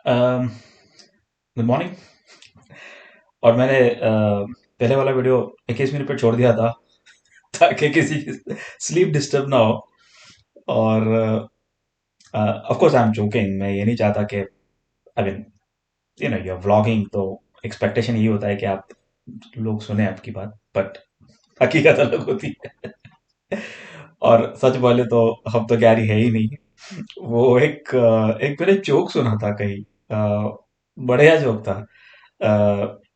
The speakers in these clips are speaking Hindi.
Good morning. और मैंने पहले वाला वीडियो 21 मिनट पे छोड़ दिया था ताकि किसी की स्लीप डिस्टर्ब ना हो। और of course I am joking, मैं ये नहीं चाहता कि आई मीन यू व्लॉगिंग तो एक्सपेक्टेशन यही होता है कि आप लोग सुने आपकी बात, बट हकीकत अलग होती है। और सच बोले तो हम तो गैरी है ही नहीं। वो एक मैंने जोक सुना था कहीं, बढ़िया जोक था।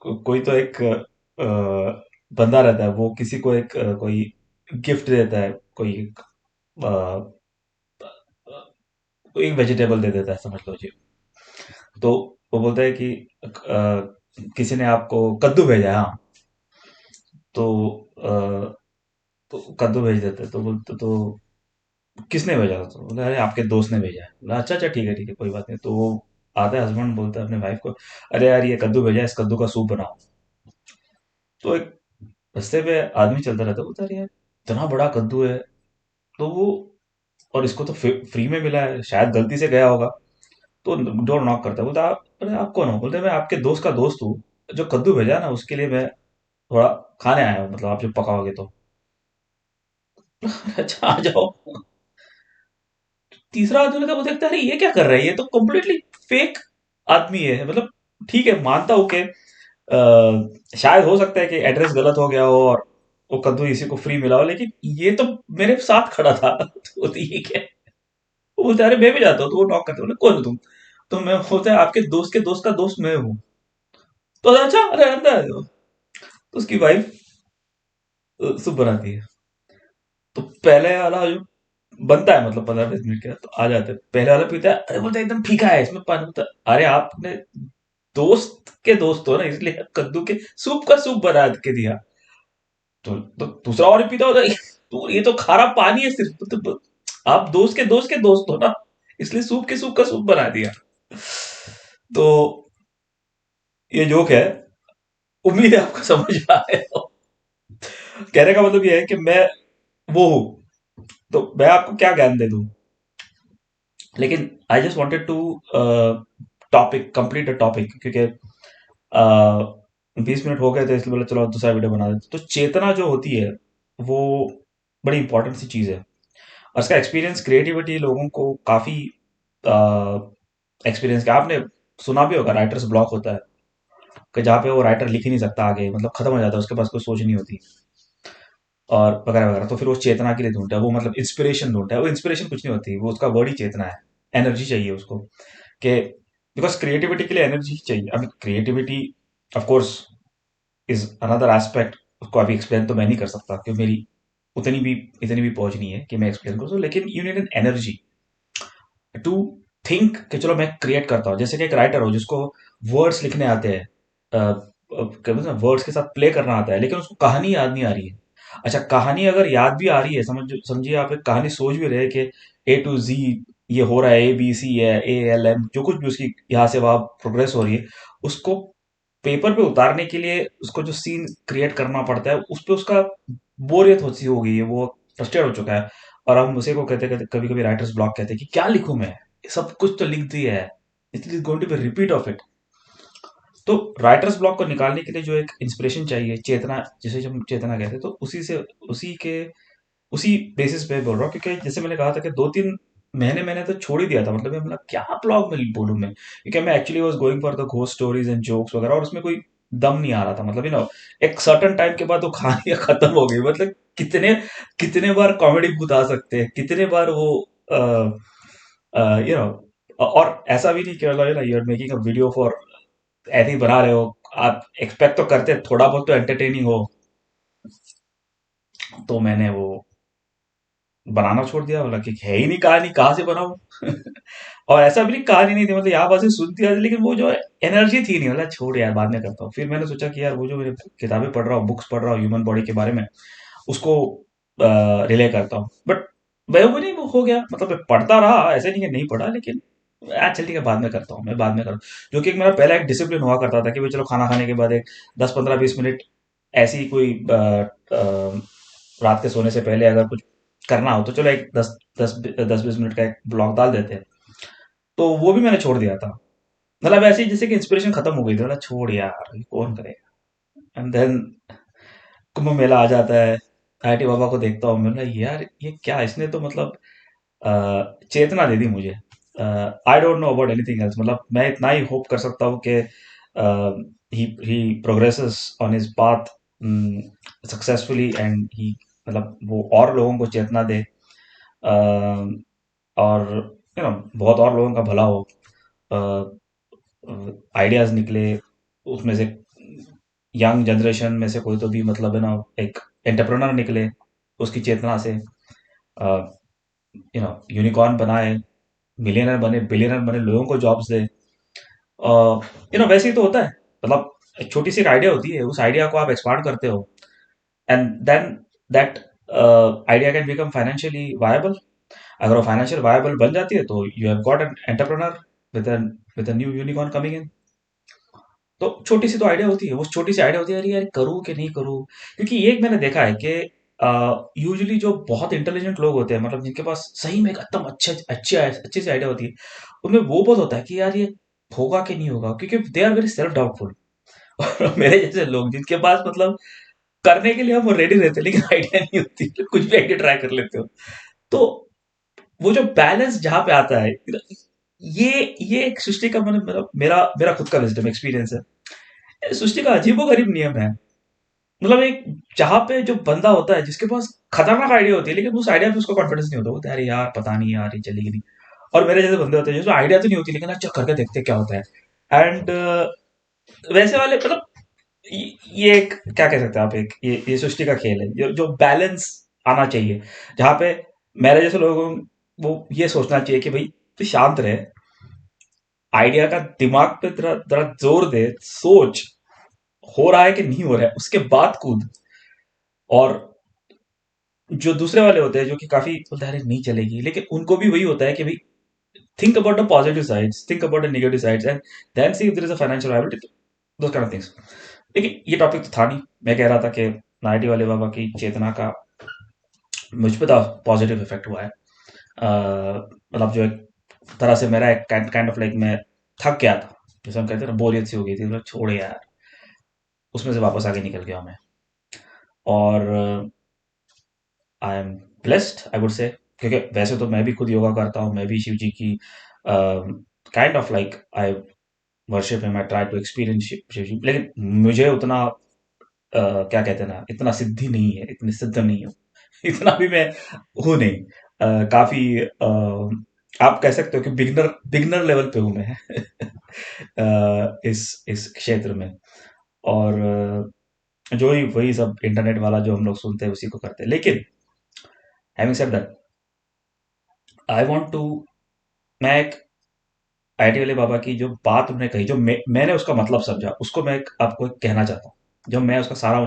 कोई तो एक बंदा रहता है, वो किसी को कोई गिफ्ट देता है, अ, कोई एक वेजिटेबल दे देता है, समझ लो जी। तो वो बोलता है कि किसी ने आपको कद्दू भेजा है, हाँ। तो तो कद्दू भेज देते हैं, तो बोलते तो किसने भेजा था? तो बोला अरे आपके दोस्त ने भेजा है। बोला अच्छा अच्छा, ठीक है कोई बात नहीं। तो वो आता है, हस्बैंड बोलता है अपने वाइफ को, अरे यार ये कद्दू भेजा है, इस कद्दू का सूप बनाओ। तो एक रास्ते पे आदमी चलता रहता है, बोलता है अरे यार इतना बड़ा कद्दू है, तो वो और इसको तो फ्री में मिला है, शायद गलती से गया होगा। तो डोर नॉक करता है, बोलता है अरे आप कौन हो? बोलते हैं, मैं आपके दोस्त का दोस्त हूँ, जो कद्दू भेजा है ना उसके लिए मैं थोड़ा खाने आया हूँ, मतलब आप जो पकाओगे तो। अच्छा आ जाओ। तीसरा आदमी का वो देखता है, अरे ये क्या कर रहा है, ये तो कम्प्लीटली फेक आदमी है। मतलब ठीक है, मानता हूँ कि शायद हो सकता है कि एड्रेस गलत हो गया हो और वो कद्दू इसी को फ्री मिला हो, लेकिन ये तो मेरे साथ खड़ा था। तो ये क्या है? वो बोलता है अरे मैं भी जाता हूँ। तो वो नॉक करते, बोले कौन हो तुम? तो मैं बोलता है आपके दोस्त के दोस्त का दोस्त मैं हूँ। तो अच्छा, अरे अंदर आ जाओ। तो उसकी वाइफ सूप बनाती है। तो पहले वाला जो बनता है, मतलब 15-20 मिनट के बाद तो आ जाते हैं, पहले वाला पीता है, अरे बोलता है एकदम फीका है, इसमें पानी होता है। अरे आपने दोस्त के दोस्त हो ना, इसलिए कद्दू के सूप का सूप बना के दिया। तो दूसरा और भी पीता होता है, तो ये तो खारा पानी है सिर्फ। तो आप दोस्त के दोस्त हो ना, इसलिए सूप का सूप बना दिया। तो ये जोक है, उम्मीद है आपको समझ में आए हो। कहने का मतलब ये है कि मैं वो हूँ, तो मैं आपको क्या ज्ञान दे दूं। लेकिन I just wanted to topic complete a topic, क्योंकि 20 मिनट हो गए थे, इसलिए बोला चलो दूसरा वीडियो बना देते। तो चेतना जो होती है वो बड़ी इंपॉर्टेंट सी चीज है। और इसका एक्सपीरियंस क्रिएटिविटी लोगों को काफी एक्सपीरियंस किया आपने, सुना भी होगा राइटर्स ब्लॉक होता है, कि जहाँ पे वो राइटर लिख ही नहीं सकता आगे, मतलब खत्म हो जाता है, उसके पास कोई सोच नहीं होती और वगैरह वगैरह। तो फिर वो चेतना के लिए ढूंढता है, वो मतलब इंस्पिरेशन ढूंढता है। वो इंस्पिरेशन कुछ नहीं होती, वो उसका वर्ड ही चेतना है। एनर्जी चाहिए उसको, कि बिकॉज क्रिएटिविटी के लिए एनर्जी चाहिए। अभी creativity of course is another aspect, उसको अभी एक्सप्लेन तो मैं नहीं कर सकता, क्योंकि मेरी उतनी भी इतनी भी पहुंच नहीं है कि मैं एक्सप्लेन कर सकूं। लेकिन you need an energy to think कि चलो मैं क्रिएट करता हूँ। जैसे कि एक राइटर हो जिसको वर्ड्स लिखने आते हैं, वर्ड्स के साथ प्ले करना आता है, लेकिन उसको कहानी याद नहीं आ रही है। अच्छा, कहानी अगर याद भी आ रही है, समझिए आप एक कहानी सोच भी रहे हैं कि A to Z ये हो रहा है, ABC है, ALM, जो कुछ भी उसकी यहाँ से वहां प्रोग्रेस हो रही है, उसको पेपर पे उतारने के लिए उसको जो सीन क्रिएट करना पड़ता है, उस पे उसका बोरियत हो सी हो गई है, वो फ्रस्ट्रेट हो चुका है। और हम उसी को कहते कहते कभी कभी राइटर्स ब्लॉक कहते हैं कि क्या लिखूं मैं, सब कुछ तो लिख दिया है, it is going to be repeat of it. तो राइटर्स ब्लॉक को निकालने के लिए जो एक इंस्पिरेशन चाहिए, चेतना, जिसे हम चेतना कहते हैं, तो उसी के उसी बेसिस पे बोल रहा हूँ। क्योंकि जैसे मैंने कहा था कि 2-3 महीने मैंने तो छोड़ ही दिया था, मतलब मतलब क्या ब्लॉग में बोलूँ मैं, क्योंकि मैं actually was going for the ghost stories and jokes वगैरह, और उसमें कोई दम नहीं आ रहा था। मतलब एक सर्टन टाइम के बाद वो कहानियां खत्म हो गई। मतलब कितने कितने बार कॉमेडी भूत आ सकते हैं, कितने बार वो यू नो। और ऐसा भी नहीं कि मतलब you are making a video for, ऐसे ही बना रहे हो, आप एक्सपेक्ट तो करते हैं थोड़ा बहुत तो एंटरटेनिंग हो। तो मैंने वो बनाना छोड़ दिया, बोला कि है ही नहीं कहानी, कहाँ से बनाऊं। और ऐसा भी नहीं कहानी नहीं थी, मतलब यहाँ वहां से सुनती है, लेकिन वो जो एनर्जी थी नहीं, मतलब छोड़ यार बाद में करता हूँ। फिर मैंने सोचा कि यार वो जो मेरे किताबें पढ़ रहा हूँ, बुक्स पढ़ रहा हूँ ह्यूमन बॉडी के बारे में, उसको रिले करता हूँ। बट वो नहीं, वो हो गया, मतलब मैं पढ़ता रहा, ऐसे नहीं कि नहीं पढ़ा, लेकिन चल ठीक है बाद में करता हूँ, मैं बाद में करूँ। जो कि एक मेरा पहला एक डिसिप्लिन हुआ करता था कि भाई चलो खाना खाने के बाद एक 10-15-20 मिनट ऐसी कोई रात के सोने से पहले अगर कुछ करना हो तो चलो एक 10-20 मिनट का एक ब्लॉग डाल देते हैं। तो वो भी मैंने छोड़ दिया था। मतलब ऐसे ही जैसे कि इंस्पिरेशन खत्म हो गई थी, मतलब छोड़ यार ये कौन करेगा। एंड देन कुंभ मेला आ जाता है, आईटी बाबा को देखता हूँ, मैं बोला यार ये क्या, इसने तो मतलब चेतना दे दी मुझे। I don't know about anything else, मतलब मैं इतना ही होप कर सकता हूँ कि he progresses on his path successfully, and he मतलब वो और लोगों को चेतना दे, और बहुत और लोगों का भला हो, आइडियाज निकले उसमें से, यंग जनरेशन में से कोई तो भी मतलब एक एंटरप्रेन्योर निकले उसकी चेतना से, यूनिकॉर्न बनाए, मिलियनर बने, बिलियनर बने, लोगों को जॉब्स दे। वैसे ही तो होता है, मतलब एक छोटी सी एक आइडिया होती है, उस आइडिया को आप एक्सपांड करते हो, and then that idea can become financially viable. अगर वो फाइनेंशियल वायबल बन जाती है तो you have got an entrepreneur with new unicorn coming in. तो छोटी सी तो आइडिया होती है, वो छोटी सी आइडिया होती है, अरे यार करूँ कि नहीं करूँ। क्योंकि ये एक मैंने देखा है कि यूजुअली जो बहुत इंटेलिजेंट लोग होते हैं, मतलब जिनके पास सही में एक एकदम अच्छी सी आइडिया होती है, उनमें वो बहुत होता है कि यार ये होगा कि नहीं होगा, क्योंकि they are very self doubtful. और मेरे जैसे लोग जिनके पास मतलब करने के लिए हम रेडी रहते हैं, लेकिन आइडिया नहीं होती, कुछ भी आइडिया ट्राई कर लेते हो। तो वो जो बैलेंस जहाँ पे आता है, ये एक सृष्टि का मतलब मेरा मेरा खुद का विजडम एक्सपीरियंस है, सृष्टि का अजीबोगरीब नियम है। मतलब एक जहाँ पे जो बंदा होता है जिसके पास खतरनाक आइडिया होती है, लेकिन उस आइडिया पे उसको कॉन्फिडेंस नहीं होता, बोलता है अरे यार पता नहीं यार ये चलेगी नहीं। और मेरे जैसे बंदे होते हैं जिसमें आइडिया तो नहीं होती, लेकिन अच्छा करके देखते हैं क्या होता है। एंड वैसे वाले मतलब ये एक क्या कह सकते हैं आप, एक ये सृष्टि का खेल है, जो बैलेंस आना चाहिए, जहाँ पे मेरे जैसे लोगों वो ये सोचना चाहिए कि भाई तू शांत रहे, आइडिया का दिमाग पे जरा जरा जोर दे, सोच हो रहा है कि नहीं हो रहा है, उसके बाद कूद। और जो दूसरे वाले होते हैं जो कि काफी बोलते हैं अरे नहीं चलेगी, लेकिन उनको भी वही होता है कि भाई think about the positive sides, think about the negative sides, and then see if there is a financial viability, those kind of things. लेकिन ये टॉपिक तो था नहीं, मैं कह रहा था कि नाइटी वाले बाबा की चेतना का मुझ पे तो पॉजिटिव इफेक्ट हुआ है। मतलब जो एक तरह से मेरा एक काइंड ऑफ लाइक मैं थक गया था, जैसे हम कहते हैं ना बोरियत सी हो गई थी, मतलब छोड़े यार, उसमें से वापस आगे निकल गया मैं। और I am blessed I would say, क्योंकि वैसे तो मैं भी खुद योगा करता हूँ, मैं भी शिव जी की kind of like I worship him, I try to experience Shiv ji, लेकिन मुझे उतना क्या कहते हैं ना, इतना सिद्धि नहीं है, इतनी सिद्ध नहीं हूँ। इतना भी मैं हूँ नहीं। काफी आप कह सकते हो कि बिगनर बिगनर लेवल पे हूँ मैं। इस क्षेत्र में। और जो ही वही सब इंटरनेट वाला जो हम लोग सुनते हैं उसी को करते हैं, लेकिन having said that, I want to, मैं एक आईटी वाले बाबा की जो बात उन्होंने कही, जो मैंने उसका मतलब समझा, उसको मैं आपको एक कहना चाहता हूँ। जब मैं उसका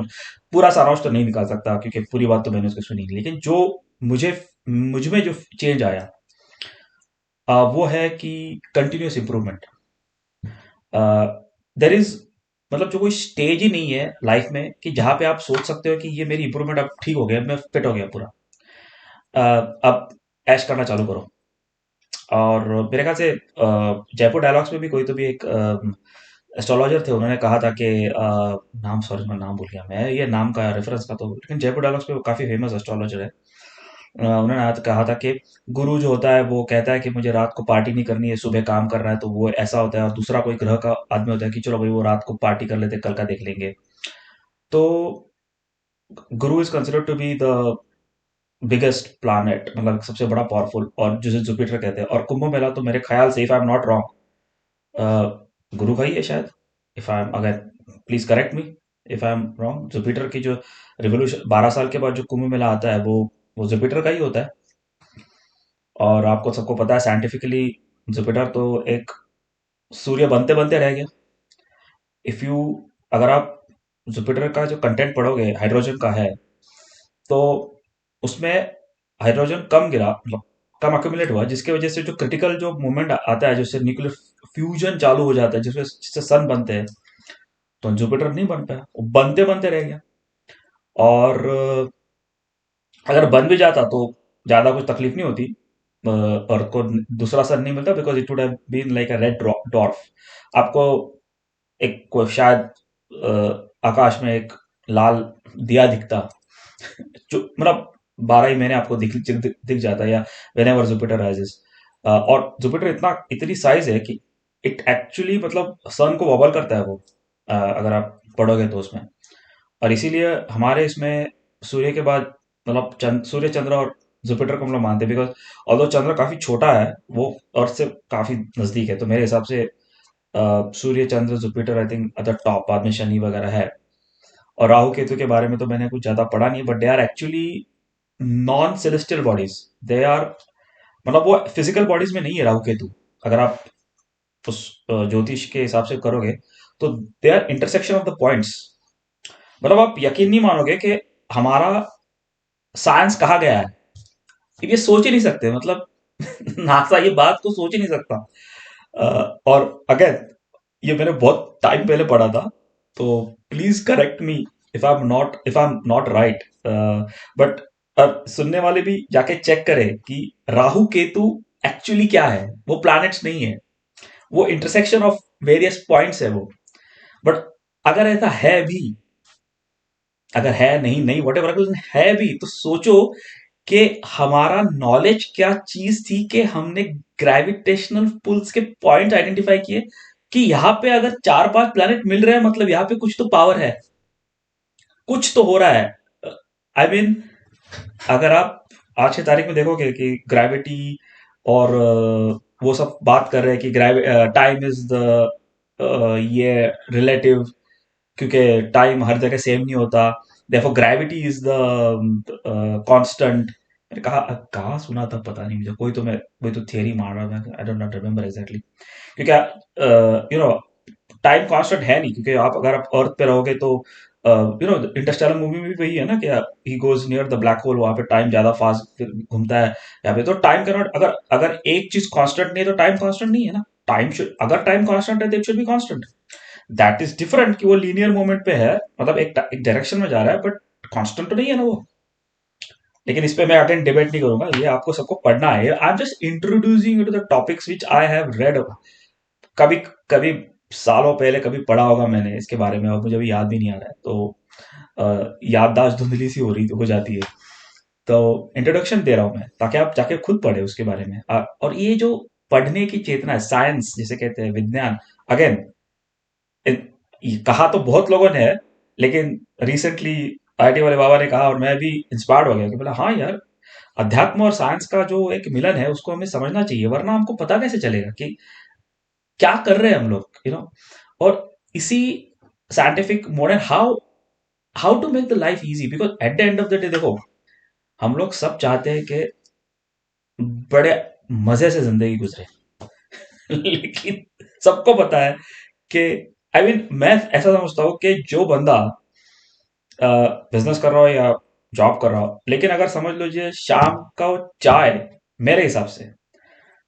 पूरा सारांश तो नहीं निकाल सकता, क्योंकि पूरी बात तो मैंने उसकी सुनी नहीं, लेकिन जो मुझे मुझ में जो चेंज आया, वो है कि कंटिन्यूअस इंप्रूवमेंट। देर इज मतलब जो कोई स्टेज ही नहीं है लाइफ में कि जहां पे आप सोच सकते हो कि ये मेरी इंप्रूवमेंट अब ठीक हो गया, मैं फिट हो गया पूरा, अब ऐश करना चालू करो। और मेरे ख्याल से जयपुर डायलॉग्स में भी कोई तो भी एक एस्ट्रोलॉजर थे, उन्होंने कहा था कि नाम, सॉरी मैं नाम भूल गया, मैं ये नाम का रेफरेंस का तो, लेकिन जयपुर डायलॉग्स पे वो काफी फेमस एस्ट्रोलॉजर है। उन्होंने कहा था कि गुरु जो होता है वो कहता है कि मुझे रात को पार्टी नहीं करनी है, सुबह काम कर रहा है, तो वो ऐसा होता है। और दूसरा कोई ग्रह का आदमी होता है कि चलो भाई वो रात को पार्टी कर लेते, कल का देख लेंगे। तो गुरु is considered to be the biggest planet, मतलब सबसे बड़ा पावरफुल, और जिसे जुपिटर कहते हैं। और कुंभ मेला तो मेरे ख्याल से, if I am not wrong, गुरु का ही है शायद। इफ आई एम, अगर please correct me if I am wrong, Jupiter की जो रिवोल्यूशन 12 साल के बाद जो कुंभ मेला आता है, वो जुपिटर का ही होता है। और आपको सबको पता है साइंटिफिकली जुपिटर तो एक सूर्य बनते बनते रह गया। इफ यू अगर आप जुपिटर का जो कंटेंट पढ़ोगे, हाइड्रोजन का है, तो उसमें हाइड्रोजन कम गिरा, मतलब कम अक्यूमुलेट हुआ, जिसकी वजह से जो क्रिटिकल जो मूवमेंट आता है, जिससे न्यूक्लियर फ्यूजन चालू हो जाता है, जिससे सन बनते हैं, तो जुपिटर नहीं बन पाया, वो बनते बनते रह गया। और अगर बन भी जाता तो ज्यादा कुछ तकलीफ नहीं होती, अर्थ को दूसरा सन नहीं मिलता, because it would have been like a red dwarf. आपको एक को शायद आकाश में एक लाल दिया दिखता, जो मतलब 12 ही महीने आपको दिख जाता है, या वेन एवर जुपिटर राइजेस। और जुपिटर इतनी साइज है कि इट एक्चुअली मतलब सन को वॉबल करता है वो, अगर आप पढ़ोगे तो उसमें। और इसीलिए हमारे इसमें सूर्य के बाद मतलब सूर्य, चंद्र और जुपिटर को हम लोग मानते हैं, बिकॉज ऑल्दो चंद्र काफी छोटा है, वो अर्थ से काफी नजदीक है। तो मेरे हिसाब से Surya, Chandra, Jupiter I think other top, बाद में शनि वगैरह है। और राहु केतु के बारे में तो मैंने कुछ ज्यादा पढ़ा नहीं, but they are actually non celestial bodies. They are मतलब वो फिजिकल बॉडीज में नहीं है राहु केतु। अगर आप उस ज्योतिष के हिसाब से करोगे तो they are intersection of the points. मतलब आप यकीन नहीं मानोगे कि हमारा साइंस कहा गया है, ये सोच ही नहीं सकते मतलब। नासा ये बात को सोच ही नहीं सकता। और अगर ये मैंने बहुत टाइम पहले पढ़ा था, तो please correct me if I am not right. But सुनने वाले भी जाके चेक करें कि राहु केतु एक्चुअली क्या है। वो प्लैनेट्स नहीं है, वो इंटरसेक्शन ऑफ वेरियस पॉइंट्स है वो। बट अगर ऐसा है भी, अगर है नहीं नहीं वट एवर है भी, तो सोचो कि हमारा नॉलेज क्या चीज थी कि हमने ग्रेविटेशनल पुल्स के पॉइंट आइडेंटिफाई किए कि यहाँ पे अगर 4-5 प्लैनेट मिल रहे हैं, मतलब यहाँ पे कुछ तो पावर है, कुछ तो हो रहा है। आई मीन अगर आप आज की तारीख में देखोगे कि ग्रेविटी और वो सब बात कर रहे हैं कि टाइम इज द ये रिलेटिव, क्योंकि टाइम हर जगह सेम नहीं होता। देखो ग्रेविटी इज द कांस्टेंट। मैंने कहा कहाँ सुना था पता नहीं मुझे, कोई तो थियरी मार रहा था, I don't not remember exactly. क्योंकि यू नो टाइम कांस्टेंट है नहीं, क्योंकि आप अगर आप अर्थ पे रहोगे तो इंटरस्टेलर मूवी में भी वही है ना कि he goes near the black hole, वहां पे टाइम ज्यादा फास्ट फिर घूमता है। यहाँ पे तो टाइम कैनॉट, अगर अगर एक चीज कांस्टेंट नहीं है तो टाइम कांस्टेंट नहीं है ना। टाइम शुड, अगर टाइम कांस्टेंट है तो it should be constant. That is different कि वो लीनियर मूवमेंट पे है, मतलब एक डायरेक्शन में जा रहा है, बट कांस्टेंट तो नहीं है ना वो। लेकिन इस पे मैं अगेन डिबेट नहीं करूंगा, ये आपको सबको पढ़ना है। I am just introducing to the topics which I have read. कभी कभी सालों पहले कभी पढ़ा होगा मैंने इसके बारे में, और मुझे अभी याद भी नहीं आ रहा है, तो याददाश्त धुंधली सी हो जाती है। तो इंट्रोडक्शन दे रहा हूं मैं, ताकि आप जाके खुद पढ़े उसके बारे में। और ये जो पढ़ने की चेतना है, साइंस जिसे कहते हैं, विज्ञान, अगेन कहा तो बहुत लोगों ने है, लेकिन रिसेंटली आईटी वाले बाबा ने कहा और मैं भी इंस्पायर्ड हो गया कि बोला हाँ यार, अध्यात्म और साइंस का जो एक मिलन है उसको हमें समझना चाहिए, वरना हमको पता कैसे चलेगा कि क्या कर रहे हैं हम लोग, और इसी scientific modern how how to make the life easy. Because at the end of the day देखो, हम लोग सब चाहते हैं कि बड़े मजे से जिंदगी गुजरे। लेकिन सबको पता है कि आई मीन मैं ऐसा समझता हूँ कि जो बंदा बिजनेस कर रहा हो या जॉब कर रहा हो, लेकिन अगर समझ लीजिए शाम का वो चाय, मेरे हिसाब से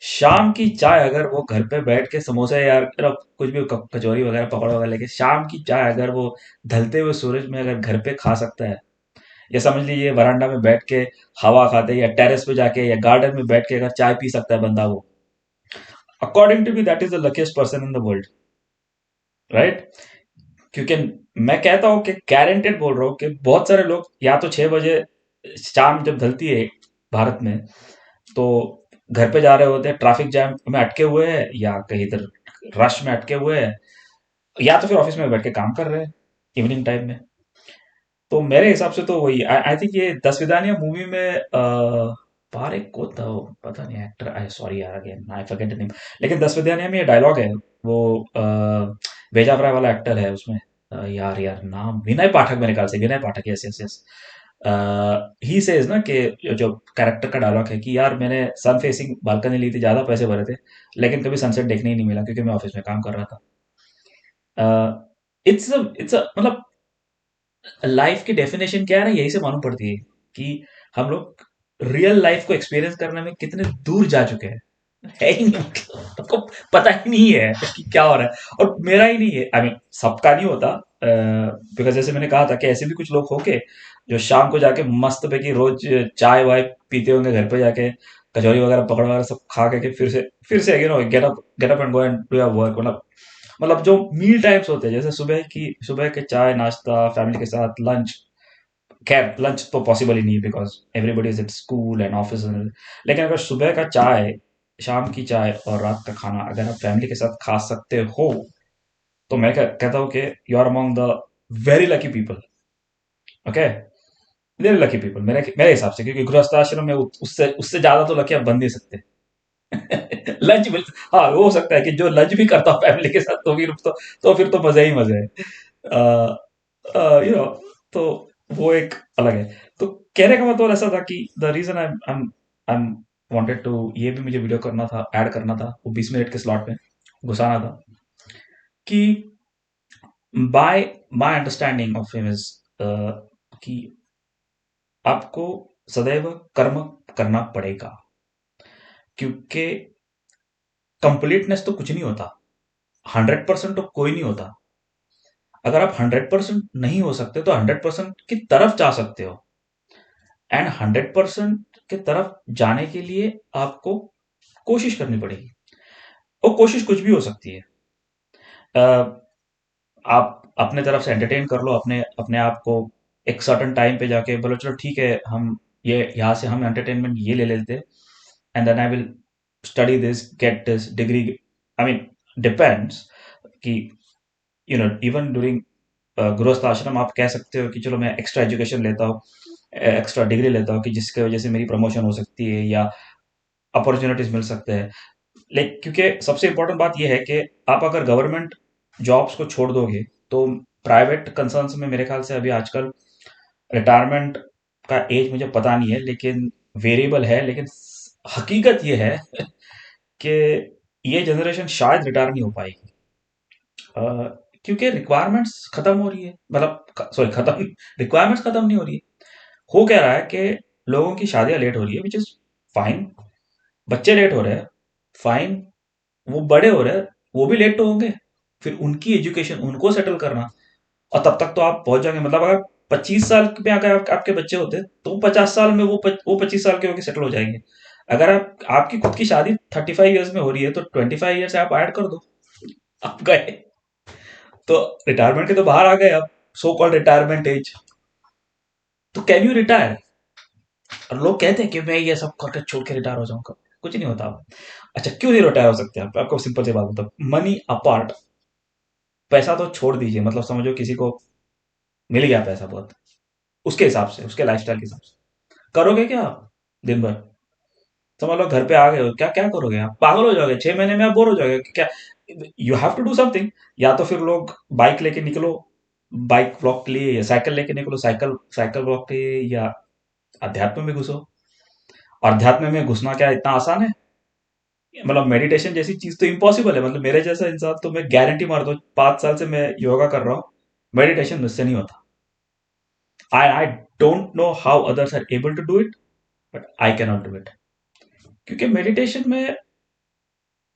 शाम की चाय अगर वो घर पे बैठ के समोसे या कुछ भी कचौरी वगैरह पकौड़ा वगैरह लेके, शाम की चाय अगर वो ढलते हुए सूरज में अगर घर पे खा सकता है, या समझ लीजिए वरांडा में बैठ के हवा खाते, या टेरेस पे जाके या गार्डन में बैठ के अगर चाय पी सकता है बंदा, वो according to me that is the luckiest person in the world, right. क्योंकि मैं कहता हूँ कि गारंटेड बोल रहा हूँ कि बहुत सारे लोग या तो 6 बजे शाम जब ढलती है भारत में, तो घर पे जा रहे होते हैं, ट्रैफिक जैम में अटके हुए हैं, या कहीं इधर रश में अटके हुए हैं, या तो फिर ऑफिस में बैठ के काम कर रहे हैं इवनिंग टाइम में। तो मेरे हिसाब से तो वही आई थिंक ये 10 विधानिया मूवी में पारेख को था वो, पता नहीं एक्टर, आई सॉरी यार again I forget the name. लेकिन 10 विधानिया में ये डायलॉग है, वो भेजा फ्राई वाला एक्टर है उसमें, यार यार नाम विनय पाठक, मेरे ख्याल से Vinay Pathak, yes yes yes. He says ना कि जो कैरेक्टर का डायलॉग है कि यार मैंने सन फेसिंग बालकनी ली थी, ज्यादा पैसे भरे थे, लेकिन कभी सनसेट देखने ही नहीं मिला क्योंकि मैं ऑफिस में काम कर रहा था। इट्स मतलब लाइफ की डेफिनेशन क्या है ना, यही से मालूम पड़ती है कि हम लोग रियल लाइफ को एक्सपीरियंस करने में कितने दूर जा चुके हैं। है ही नहीं, मतलब सबको पता ही नहीं है कि क्या हो रहा है। और मेरा ही नहीं है, आई मीन सबका नहीं होता, बिकॉज जैसे मैंने कहा था कि ऐसे भी कुछ लोग होके जो शाम को जाके मस्त पे की रोज चाय वाय पीते होंगे घर पे जाके, कचौरी वगैरह पकड़ वगैरह सब खा के फिर से get up and go and do your work. मतलब जो मील टाइम्स होते हैं, जैसे सुबह के चाय नाश्ता फैमिली के साथ, लंच। खैर लंच तो पॉसिबल ही नहीं है because everybody is at school and office. लेकिन अगर सुबह का चाय, शाम की चाय और रात का खाना अगर आप फैमिली के साथ खा सकते हो, तो मैं कहता हूँ कि you are among the very lucky people. Okay, very lucky people मेरे मेरे हिसाब से, क्योंकि गृहस्थ आश्रम में उससे उससे ज्यादा तो लकी आप बन नहीं सकते। लंच मिल, हाँ वो हो सकता है कि जो लंच भी करता हूँ फैमिली के साथ, तो फिर तो मजे ही मजे है। यू नो, तो वो एक अलग है। तो कहने का मतलब ऐसा था कि the reason I am wanted to, ये भी मुझे वीडियो करना था, ऐड करना था, वो 20 मिनट के स्लॉट में घुसाना था कि by my understanding of him is कि आपको सदैव कर्म करना पड़ेगा, क्योंकि कंप्लीटनेस तो कुछ नहीं होता, 100% तो कोई नहीं होता। अगर आप 100% नहीं हो सकते तो 100% की तरफ जा सकते हो, एंड 100% की तरफ जाने के लिए आपको कोशिश करनी पड़ेगी। और कोशिश कुछ भी हो सकती है। अ, आप अपने तरफ से एंटरटेन कर लो अपने अपने आप को, एक सर्टन टाइम पे जाके बोलो चलो ठीक है, हम ये यहाँ से हम एंटरटेनमेंट ये ले लेते, and then I will study this, get this degree. I mean depends कि इवन ड्यूरिंग गृहस्थ आश्रम आप कह सकते हो कि चलो मैं एक्स्ट्रा एजुकेशन लेता हूँ, एक्स्ट्रा डिग्री लेता हूँ कि जिसकी वजह से मेरी प्रमोशन हो सकती है या अपॉर्चुनिटीज मिल सकते हैं। लेकिन क्योंकि सबसे इंपॉर्टेंट बात यह है कि आप अगर गवर्नमेंट जॉब्स को छोड़ दोगे तो प्राइवेट कंसर्न्स में मेरे ख्याल से अभी आजकल रिटायरमेंट का एज मुझे पता नहीं है, लेकिन वेरिएबल है। लेकिन हकीकत यह है कि ये जनरेशन शायद रिटायर नहीं हो पाएगी, अ, क्योंकि रिक्वायरमेंट्स खत्म हो रही है, मतलब सॉरी खत्म, रिक्वायरमेंट्स खत्म नहीं हो रही है। हो क्या रहा है कि लोगों की शादियां लेट हो रही है, विच इज फाइन। बच्चे लेट हो रहे हैं, फाइन। वो बड़े हो रहे हैं, वो भी लेट तो होंगे। फिर उनकी एजुकेशन, उनको सेटल करना, और तब तक तो आप पहुंच जाएंगे। मतलब अगर 25 साल में अगर आपके बच्चे होते तो 50 साल में वो 25 साल के होकर सेटल हो जाएंगे। अगर आपकी खुद की शादी 35 ईयर्स में हो रही है तो 25 ईयर्स आप ऐड कर दो, आप गए। तो रिटायरमेंट के तो बाहर आ गए आप, सो कॉल्ड रिटायरमेंट एज। तो कैन यू रिटायर? और लोग कहते हैं कि मैं ये सब करके छोड़ के रिटायर हो जाऊंगा, कुछ नहीं होता। अच्छा, क्यों नहीं रिटायर हो सकते आप? आपको सिंपल सी बात बताओ, मनी अपार्ट, पैसा तो छोड़ दीजिए, मतलब समझो किसी को मिल गया पैसा बहुत, उसके हिसाब से, उसके लाइफस्टाइल के हिसाब से करोगे क्या आप दिन भर? समझ लो घर पे आ गए हो, क्या क्या करोगे? आप पागल हो जाओगे, 6 महीने में आप बोर हो जाओगे क्या? You have to do something. या तो फिर लोग बाइक लेके निकलो, बाइक वॉक के लिए, या साइकिल लेके निकलो, साइकिल साइकिल वॉक के लिए, या अध्यात्म में घुसो। और अध्यात्म में घुसना क्या इतना आसान है? मतलब मेडिटेशन जैसी चीज तो इम्पॉसिबल है। मतलब मेरे जैसा इंसान तो मैं गारंटी मारता हूँ, 5 साल से मैं योगा कर रहा हूँ, मेडिटेशन मुझसे नहीं होता। I don't know how others are able to do it, but I can not do it. क्योंकि मेडिटेशन में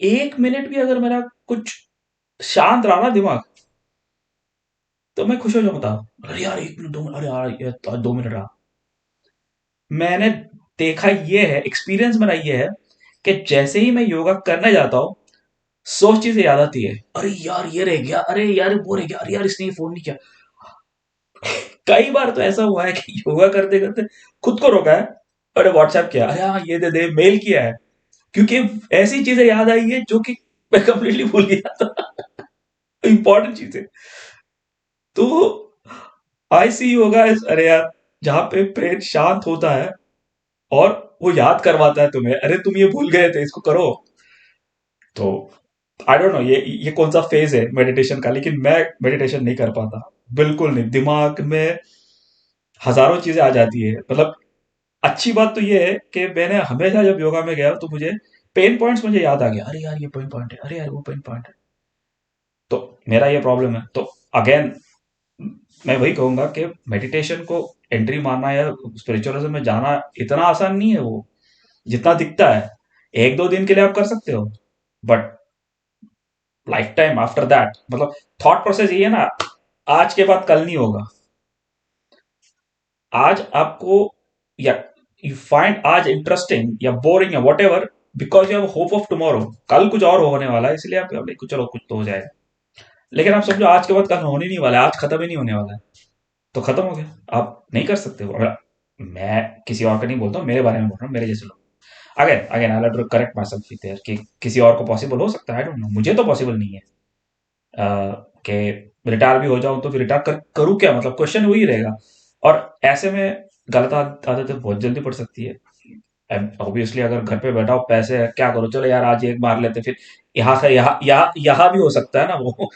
1 मिनट भी अगर मेरा कुछ शांत रहा ना दिमाग, तो मैं खुश हो जाऊंगा। अरे यार 1 मिनट 2 मिनट, अरे यार ये तो 2 मिनट रहा। मैंने देखा, ये है एक्सपीरियंस मेरा, ये है कि जैसे ही मैं योगा करने जाता हूँ, 100 चीजें याद आती है। अरे यार ये रह गया, अरे यार वो रह गया, अरे यार इसने ये फोन नहीं किया। कई बार तो ऐसा हुआ है कि योगा करते करते खुद को रोका है, अरे व्हाट्सएप किया, अरे हाँ ये दे दे, मेल किया है, क्योंकि ऐसी चीजें याद आई है जो कि मैं कंप्लीटली भूल गया था, इंपॉर्टेंट चीजें। तो आई सी योगा इज, अरे यार, जहां पे ब्रेन शांत होता है और वो याद करवाता है तुम्हें, अरे तुम ये भूल गए थे, इसको करो। तो आई डोंट नो ये कौन सा फेज है मेडिटेशन का, लेकिन मैं मेडिटेशन नहीं कर पाता, बिल्कुल नहीं। दिमाग में हजारों चीजें आ जाती है। मतलब अच्छी बात तो ये है कि मैंने हमेशा जब योगा में गया तो मुझे पेन पॉइंट्स मुझे याद आ गया, अरे यार ये पेन पॉइंट है, अरे यार वो पेन पॉइंट है। तो मेरा ये प्रॉब्लम है। तो अगेन मैं वही कहूंगा कि मेडिटेशन को एंट्री मारना या स्पिरिचुअलिज्म में जाना इतना आसान नहीं है वो, जितना दिखता है। 1-2 दिन के लिए आप कर सकते हो, but life time after that, मतलब थॉट प्रोसेस ये है ना, आज के बाद कल नहीं होगा। आज आपको, या यू फाइंड आज इंटरेस्टिंग या बोरिंग या what ever, because you have hope of tomorrow, कल कुछ और होने वाला है, इसलिए आप चलो कुछ तो हो जाएगा। लेकिन आप समझो आज के बाद कल होने नहीं वाला है, आज खत्म ही नहीं होने वाला है, तो खत्म हो गया, आप नहीं कर सकते हो। अगर मैं किसी और का नहीं बोलता हूँ, मेरे बारे में बोल रहा हूँ, मेरे जैसे लोग। Again again I have to correct myself there कि किसी और को पॉसिबल हो सकता है, आई डोंट नो, मुझे तो पॉसिबल नहीं है कि रिटायर भी हो जाऊं तो फिर रिटायर करूँ क्या, मतलब क्वेश्चन वही रहेगा। और ऐसे में गलत आदतें बहुत जल्दी पड़ सकती है। ऑब्वियसली अगर घर पे बैठा हो, पैसे है, क्या करो, चलो यार आज एक मार लेते, फिर यहाँ से यहाँ भी हो सकता है ना वो।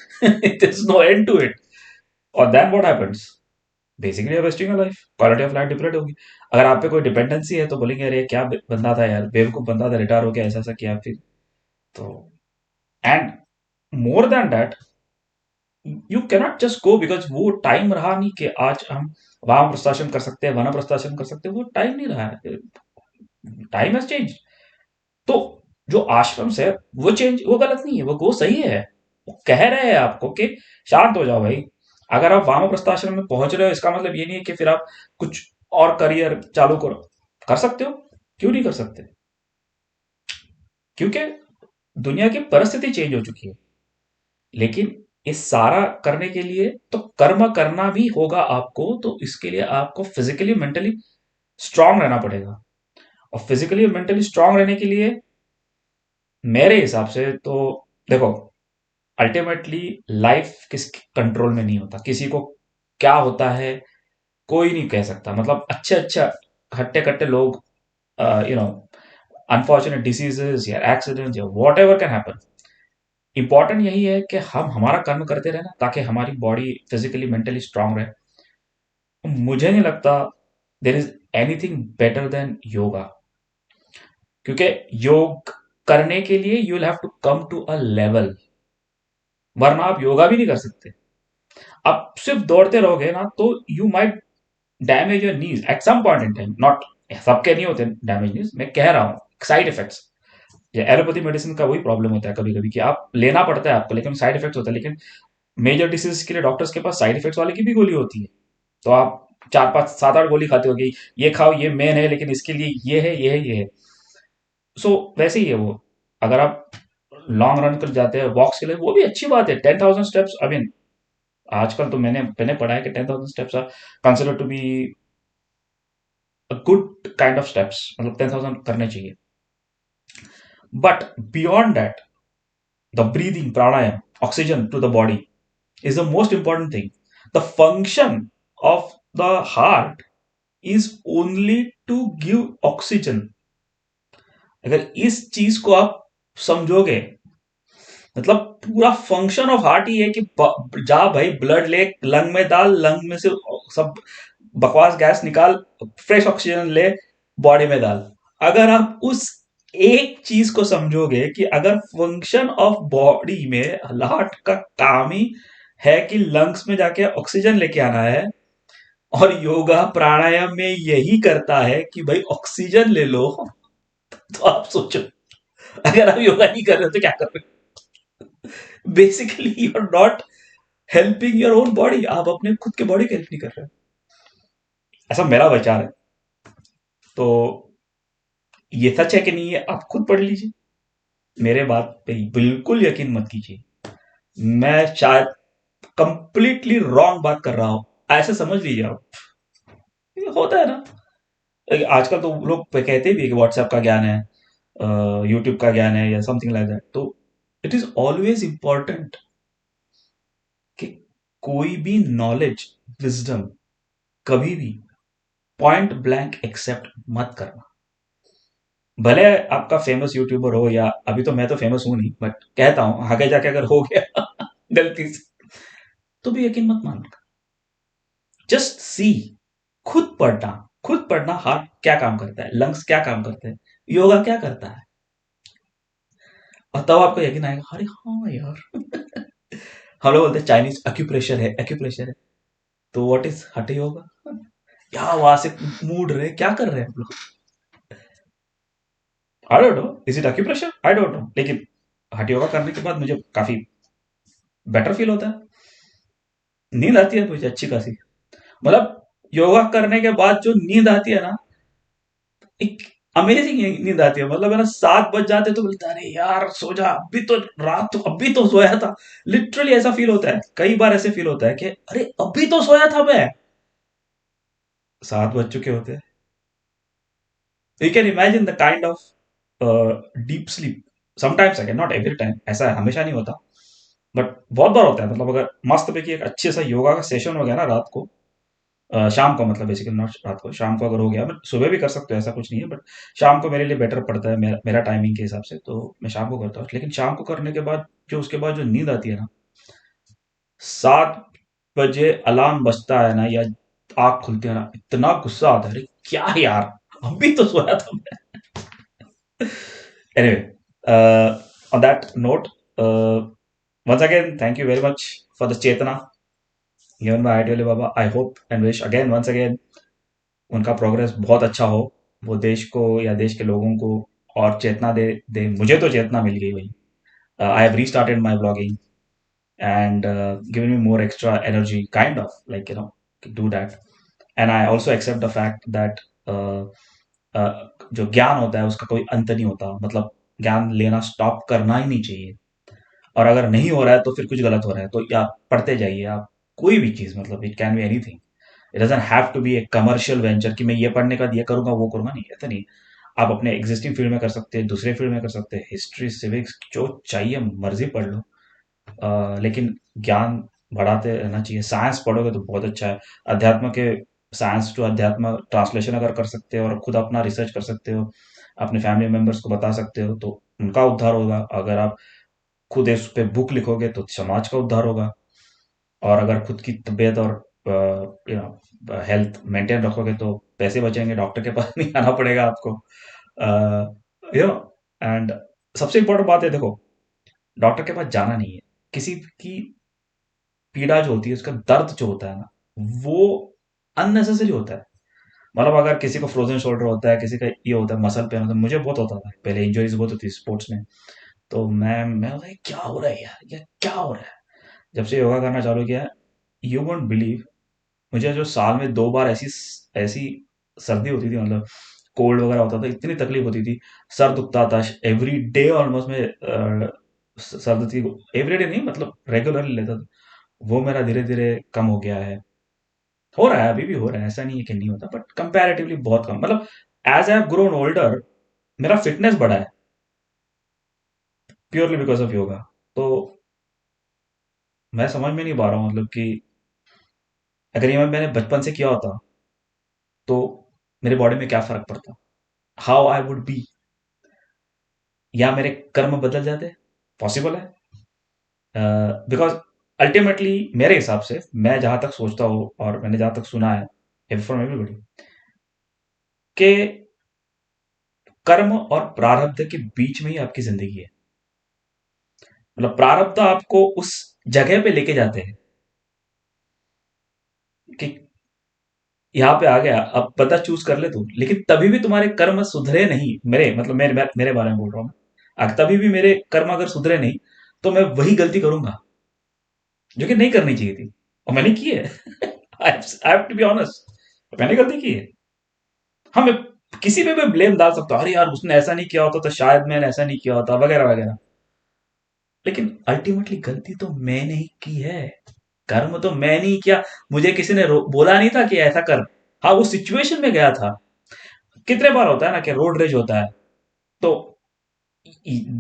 there's no end to it, और then what happens, basically wasting your life, quality of life different होगी। अगर आप पे कोई डिपेंडेंसी है तो बोलेंगे अरे क्या बंदा था यार, बेवकूफ बंदा था, रिटायर हो गया, ऐसा ऐसा किया फिर। तो and more than that, you cannot just go, because वो टाइम रहा नहीं कि आज हम वाम प्रस्ताशन कर सकते हैं, वन प्रस्ताशन कर सकते हैं, वो टाइम नहीं रहा है, टाइम हैज चेंज। तो जो आश्रम है वो चेंज, वो गलत नहीं है, वो सही है। वो कह रहे हैं आपको कि शांत हो जाओ भाई। अगर आप वाम प्रस्ताश्रम में पहुंच रहे हो, इसका मतलब ये नहीं है कि फिर आप कुछ और करियर चालू करो, कर सकते हो, क्यों नहीं कर सकते, क्योंकि दुनिया की परिस्थिति चेंज हो चुकी है। लेकिन इस सारा करने के लिए तो कर्म करना भी होगा आपको, तो इसके लिए आपको फिजिकली मेंटली स्ट्रांग रहना पड़ेगा। और फिजिकली मेंटली स्ट्रांग रहने के लिए मेरे हिसाब से तो देखो, अल्टीमेटली लाइफ किस कंट्रोल में नहीं होता, किसी को क्या होता है कोई नहीं कह सकता। मतलब अच्छे अच्छा हट्टे कट्टे लोग, यू नो, अनफॉर्चुनेट डिसीजेस या एक्सीडेंट या what ever can happen. Important यही है कि हम हमारा कर्म करते रहे ना, ताकि हमारी बॉडी फिजिकली मेंटली स्ट्रांग रहे। मुझे नहीं लगता there is anything better than yoga, क्योंकि योग करने के लिए you will have to come to a level, वरना आप योगा भी नहीं कर सकते। आप सिर्फ दौड़ते रहोगे ना तो you might damage your knees at some point in time, not सबके नहीं होते डैमेज नीज, मैं कह रहा हूँ साइड इफेक्ट्स। ये एलोपैथी मेडिसिन का वही प्रॉब्लम होता है कभी कभी कि आप लेना पड़ता है आपको, लेकिन साइड इफेक्ट्स होता है। लेकिन मेजर डिसीज के लिए डॉक्टर्स के पास साइड इफेक्ट्स वाले की भी गोली होती है, तो आप चार पांच सात आठ गोली खाते होगी, ये खाओ ये मेन है, लेकिन इसके लिए ये है ये है ये है। सो वैसे ही है वो। अगर आप लॉन्ग रन कर जाते हैं वॉक्स के लिए, वो भी अच्छी बात है, 10,000 स्टेप्स, आई मीन आजकल तो मैंने मैंने पढ़ा है कि 10,000 steps are consider to be a good kind of steps, मतलब 10,000 करने चाहिए। But beyond that, the breathing pranayama, oxygen to the body is the most important thing. The function of the heart is only to give oxygen. अगर इस चीज को आप समझोगे, मतलब पूरा फंक्शन ऑफ हार्ट ही है कि जा भाई ब्लड ले, लंग में डाल, लंग में से सब बकवास गैस निकाल, फ्रेश ऑक्सीजन ले, बॉडी में डाल। अगर आप उस एक चीज को समझोगे कि अगर फंक्शन ऑफ बॉडी में हार्ट का काम ही है कि लंग्स में जाके ऑक्सीजन लेके आना है, और योगा प्राणायाम में यही करता है कि भाई ऑक्सीजन ले लो, तो आप सोचो अगर आप योगा नहीं कर रहे हो तो क्या कर रहे हो। Basically you are not helping your own body, आप अपने खुद के बॉडी की हेल्प नहीं कर रहे हो। ऐसा मेरा विचार है। तो ये सच है कि नहीं है आप खुद पढ़ लीजिए, मेरे बात पे बिल्कुल यकीन मत कीजिए। मैं शायद कंप्लीटली रॉन्ग बात कर रहा हूं, ऐसे समझ लीजिए आप। ये होता है ना, आजकल तो लोग कहते भी है कि व्हाट्सएप का ज्ञान है, यूट्यूब का ज्ञान है या समथिंग लाइक दैट। तो इट इज ऑलवेज इंपॉर्टेंट कि कोई भी नॉलेज, विजडम कभी भी पॉइंट ब्लैंक एक्सेप्ट मत करना। भले आपका फेमस यूट्यूबर हो, या अभी तो मैं तो फेमस हूं नहीं, बट कहता हूं आगे जाके अगर हो गया गलती से, तो भी यकीन मत मानना। जस्ट सी, खुद पढ़ना, खुद पढ़ना, हार्ट क्या काम करता है, लंग्स क्या काम करते हैं, योगा क्या करता है, और तब आपको यकीन आएगा अरे हाँ यार। हम लोग बोलते हैं चाइनीज एक्यूप्रेशर है, एक्यूप्रेशर है, तो व्हाट इज हठ योगा, क्या वहां से मूड रहे, क्या कर रहे हैं हम लोग, आई don't no, is it acupressure, I don't no. लेकिन हठ योगा करने के बाद मुझे काफी बेटर फील होता है, नींद आती है मुझे अच्छी खासी। मतलब योगा करने के बाद जो नींद आती है ना, एक अमेजिंग नींद आती है। मतलब है ना, 7 बज जाते तो बोलता है अरे यार सो जा, अभी तो रात, तो अभी तो सोया था। लिटरली ऐसा फील होता है, कई बार ऐसे फील होता है कि अरे अभी तो सोया था मैं, 7 बज चुके होते हैं। You can imagine the kind of deep sleep. Sometimes again, not every time, ऐसा हमेशा नहीं होता, बट बहुत बार होता है। मतलब अगर मस्त पे एक अच्छे सा योगा का सेशन हो गया ना रात को, शाम को, मतलब बेसिकली नॉट रात को, शाम को अगर हो गया, बट सुबह भी कर सकते हो, ऐसा कुछ नहीं है, बट शाम को मेरे लिए बेटर पड़ता है, मेरा टाइमिंग के हिसाब से, तो मैं शाम को करता हूँ। लेकिन शाम को करने के बाद जो उसके बाद जो नींद आती है ना, 7 बजे अलार्म बजता है ना, या आँख खुलती है ना, इतना गुस्सा आता है, अरे क्या यार, अभी तो सोया था मैं। Anyway, on that note, once again, thank you very much for the Chetana given by Ideally Baba. I hope and wish again, once again, उनका प्रोग्रेस बहुत अच्छा हो, वो देश को या देश के लोगों को और चेतना दे दे। मुझे तो चेतना मिल गई भाई। I have restarted my blogging and given me more extra energy, kind of like, to do that. And I also accept the fact that uh, जो ज्ञान होता है उसका कोई अंत नहीं होता। मतलब ज्ञान लेना स्टॉप करना ही नहीं चाहिए, और अगर नहीं हो रहा है तो फिर कुछ गलत हो रहा है, तो या पढ़ते जाइए आप, कोई भी चीज, मतलब it can be anything. It doesn't have to be a commercial venture कि मैं ये पढ़ने का ये करूंगा वो करूंगा, नहीं, ऐसा नहीं। आप अपने एग्जिस्टिंग फील्ड में कर सकते हैं, दूसरे फील्ड में कर सकते हैं, हिस्ट्री सिविक्स जो चाहिए मर्जी पढ़ लो। लेकिन ज्ञान बढ़ाते रहना चाहिए। साइंस पढ़ोगे तो बहुत अच्छा है। अध्यात्म के, साइंस टू अध्यात्म ट्रांसलेशन अगर कर सकते हो और खुद अपना रिसर्च कर सकते हो, अपने फैमिली मेंबर्स को बता सकते हो, तो उनका उद्धार होगा। अगर आप खुद इस पे बुक लिखोगे तो समाज का उद्धार होगा। और अगर खुद की तबीयत और हेल्थ मेंटेन रखोगे तो पैसे बचेंगे, डॉक्टर के पास नहीं आना पड़ेगा आपको। यू नो एंड सबसे इम्पोर्टेंट बात है, देखो, डॉक्टर के पास जाना नहीं है। किसी की पीड़ा जो होती है, उसका दर्द जो होता है ना, वो अननेसेसरी होता है। मतलब अगर किसी को फ्रोजन शोल्डर होता है, किसी का ये होता है मसल पेन होता है, मुझे बहुत होता था पहले, इंजरीज बहुत होती थी स्पोर्ट्स में। तो मैं होता है, क्या हो रहा है यार, ये क्या हो रहा है। जब से योगा करना चालू किया, यू वोंट बिलीव, मुझे जो साल में 2 बार ऐसी ऐसी सर्दी होती थी, मतलब कोल्ड वगैरह होता था, इतनी तकलीफ होती थी, सर दुखता था एवरी डे ऑलमोस्ट में। सर्द थी, एवरी डे नहीं, मतलब रेगुलरली लेता था। वो मेरा धीरे धीरे कम हो गया है। हो रहा है, अभी भी हो रहा है, ऐसा नहीं है कि नहीं होता, बट कंपैरेटिवली बहुत कम। मतलब as I have grown older, मेरा फिटनेस बढ़ा है, प्योरली बिकॉज ऑफ योगा। तो मैं समझ में नहीं पा रहा हूँ, मतलब कि अगर ये मैंने बचपन से किया होता तो मेरे बॉडी में क्या फर्क पड़ता, हाउ आई वुड बी, या मेरे कर्म बदल जाते, पॉसिबल है। बिकॉज अल्टीमेटली मेरे हिसाब से, मैं जहां तक सोचता हूँ और मैंने जहां तक सुना है फ्रॉम एवरीबॉडी, कि कर्म और प्रारब्ध के बीच में ही आपकी जिंदगी है। मतलब प्रारब्ध आपको उस जगह पे लेके जाते हैं कि यहाँ पे आ गया, अब बंदा चूज कर ले तू, लेकिन तभी भी तुम्हारे कर्म सुधरे नहीं, मेरे मतलब मेरे बारे में बोल रहा हूँ मैं। तभी भी मेरे कर्म अगर सुधरे नहीं, तो मैं वही गलती करूंगा जो कि नहीं करनी चाहिए थी, और मैंने की है। I have to be honest, मैंने गलती की है। हाँ, मैं किसी पे भी ब्लेम डाल सकता हूँ, अरे यार उसने ऐसा नहीं किया होता तो शायद मैंने ऐसा नहीं किया होता, वगैरह वगैरह। लेकिन अल्टीमेटली गलती तो मैंने ही की है, कर्म तो मैंने ही किया। मुझे किसी ने बोला नहीं था कि ऐसा कर। हाँ, वो सिचुएशन में गया था। कितने बार होता है ना कि रोड रेज होता है, तो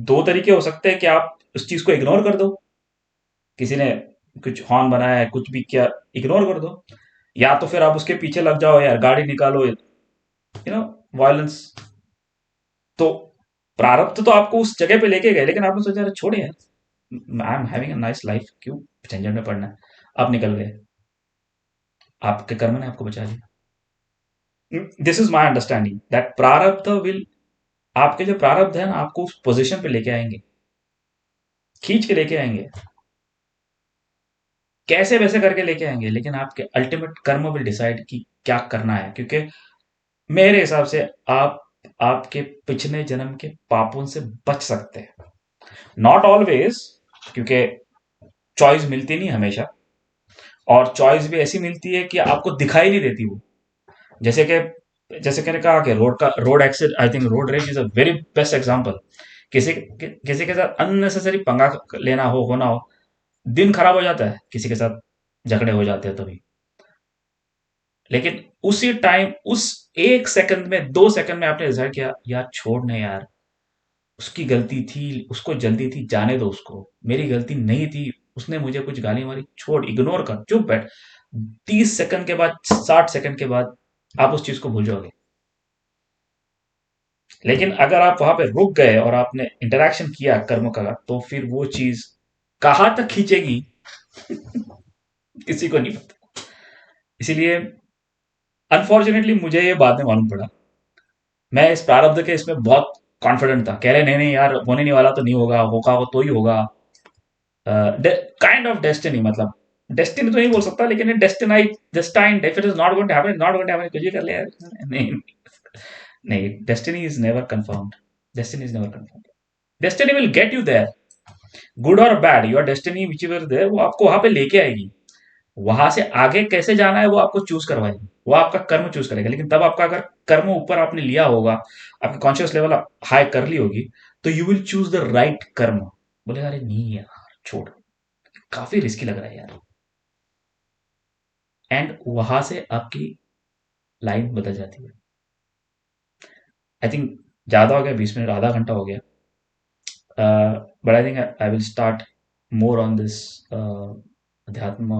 दो तरीके हो सकते हैं कि आप उस चीज को इग्नोर कर दो, किसी ने कुछ हॉर्न बनाया है, कुछ भी किया, इग्नोर कर दो, या तो फिर आप उसके पीछे लग जाओ, यार गाड़ी निकालो, नो वायलेंस। तो प्रारब्ध तो आपको उस जगह पे लेके गए, लेकिन आपने सोचा, अरे छोड़े यार, I am having a nice life, क्यों झंझट में पड़ना है। आप निकल गए, आपके कर्म ने आपको बचा लिया। This is my understanding that प्रारब्ध विल, आपके जो प्रारब्ध है ना, आपको उस पोजीशन पे लेके आएंगे, खींच के लेके आएंगे, कैसे वैसे करके लेके आएंगे, लेकिन आपके अल्टीमेट कर्म विल डिसाइड कि क्या करना है। क्योंकि मेरे हिसाब से आप आपके पिछले जन्म के पापों से बच सकते हैं, नॉट ऑलवेज, क्योंकि चॉइस मिलती नहीं हमेशा, और चॉइस भी ऐसी मिलती है कि आपको दिखाई नहीं देती वो। जैसे कि जैसे मैंने कहा कि road accident, I think road rage is a very best example. किसी के साथ अननेसेसरी पंगा लेना हो होना हो, दिन खराब हो जाता है, किसी के साथ झगड़े हो जाते हैं तभी। लेकिन उसी टाइम, उस 1 सेकंड में, 2 सेकंड में आपने डिसाइड किया यार छोड़ने यार, उसकी गलती थी, उसको जल्दी थी, जाने दो उसको, मेरी गलती नहीं थी, उसने मुझे कुछ गाली मारी, छोड़, इग्नोर कर, चुप बैठ। 30 सेकंड के बाद, 60 सेकंड के बाद आप उस चीज को भूल जाओगे। लेकिन अगर आप वहां पे रुक गए और आपने इंटरेक्शन किया कर्म का, तो फिर वो चीज कहाँ तक खींचेगी किसी को नहीं पता। इसीलिए अनफॉर्चुनेटली मुझे ये बाद में मालूम पड़ा। मैं इस प्रारब्ध के इसमें बहुत कॉन्फिडेंट था, कह रहे नहीं नहीं यार, होने नहीं वाला तो नहीं होगा, होगा वो तो ही होगा। काइंड ऑफ डेस्टिनी, मतलब डेस्टिनी तो नहीं बोल सकता, लेकिन destine destined, if it is not going to happen, not going to happen, कुछ भी कर ले यार। नहीं, नहीं, destiny is never confirmed. Destiny is never confirmed. Destiny will get you there, good और bad, your destiny whichever there, वो आपको वहां पे लेके आएगी। वहां से आगे कैसे जाना है वो आपको चूज करवाएगी, वो आपका कर्म चूज करेगा। लेकिन तब आपका अगर कर्म ऊपर आपने लिया होगा, आपकी कॉन्शियस लेवल हाई कर ली होगी, तो you will choose the right कर्म। बोले अरे नहीं यार, छोड़, काफी रिस्की लग रहा है यार, एंड वहां से आपकी लाइन बदल जाती है। आई थिंक ज्यादा हो गया, 20 मिनट, आधा घंटा हो गया। But I think I will start more on this अध्यात्म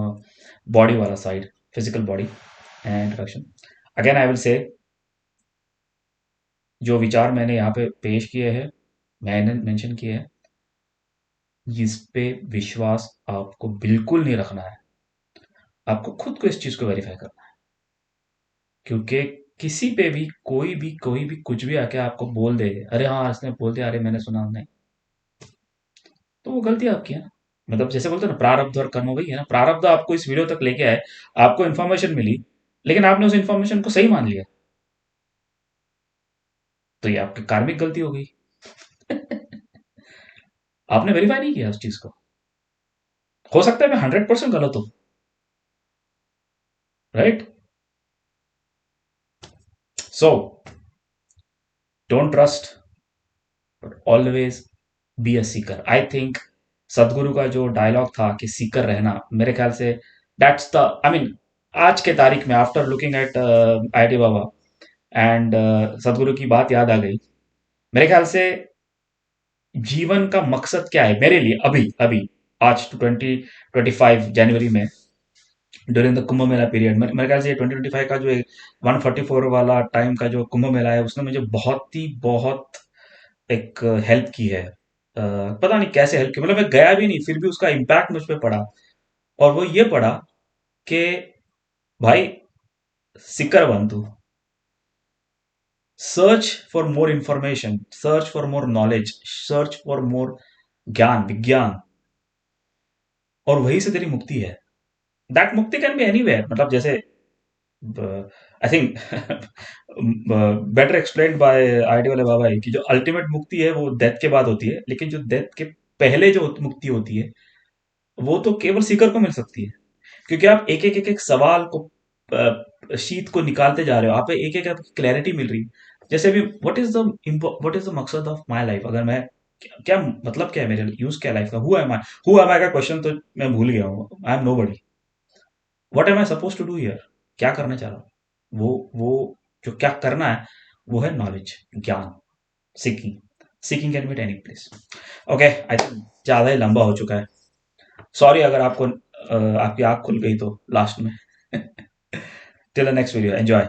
बॉडी वाला side, physical body and introduction. Again I will say, जो विचार मैंने यहाँ पे पेश किए हैं, मैंने मेंशन किए हैं, इस पे विश्वास आपको बिल्कुल नहीं रखना है। आपको खुद को इस चीज को वेरीफाई करना है। क्योंकि किसी पे भी कोई भी कुछ भी आके आपको बोल दे, अरे हाँ इसने बोल दिया, अरे मैंने सुना नहीं, तो वो गलती आपकी है ना। मतलब जैसे बोलते हैं ना, प्रारब्ध और कर्म, वही है ना। प्रारब्ध आपको इस वीडियो तक लेके आए, आपको इन्फॉर्मेशन मिली, लेकिन आपने उस इन्फॉर्मेशन को सही मान लिया, तो ये आपकी कार्मिक गलती हो गई। आपने वेरीफाई नहीं किया उस चीज को। हो सकता है मैं 100% गलत हूं, right? So don't trust, but always be a Sikar. I think सदगुरु का जो डायलॉग था कि सीकर रहना, मेरे ख्याल से दैट्स द, आई मीन, आज के तारीख में after looking at IT Baba and सदगुरु की बात याद आ गई। मेरे ख्याल से जीवन का मकसद क्या है मेरे लिए अभी अभी, आज 2025 जनवरी में, during the Kumbh Mela period, मेरे ख्याल से ये 2025 का जो 144 वाला टाइम का जो कुंभ मेला है, उसने मुझे बहुत ही बहुत एक हेल्प की है। पता नहीं कैसे हेल्प की, मतलब मैं गया भी नहीं, फिर भी उसका इम्पैक्ट मुझ पे पड़ा। और वो ये पड़ा कि भाई, सिकर बन तू, search for more information, search for more knowledge, search for more ज्ञान विज्ञान, और वही से तेरी मुक्ति है। दैट मुक्ति कैन बी एनीवेयर, मतलब जैसे I think better explained bye IT वाले बाबा है कि जो अल्टीमेट मुक्ति है वो डेथ के बाद होती है, लेकिन जो डेथ के पहले जो मुक्ति होती है, वो तो केवल सीकर को मिल सकती है। क्योंकि आप एक सवाल को, शीत को निकालते जा रहे हो, आप एक एक क्लैरिटी मिल रही है। जैसे अभी, व्हाट इज द मकसद ऑफ माय लाइफ, अगर मैं, क्या मतलब क्या है मेरे लिए, यूज क्या लाइफ का, हु एम आई का क्वेश्चन तो मैं भूल गया हूँ। I am nobody, what am I suppose to do here, क्या करना चाह रहा हूँ, वो जो क्या करना है, वो है नॉलेज, ज्ञान, seeking. Seeking can be at any place. Okay, I think ज्यादा ही लंबा हो चुका है। सॉरी अगर आपको आपकी आंख खुल गई तो लास्ट में। Till the next video, enjoy.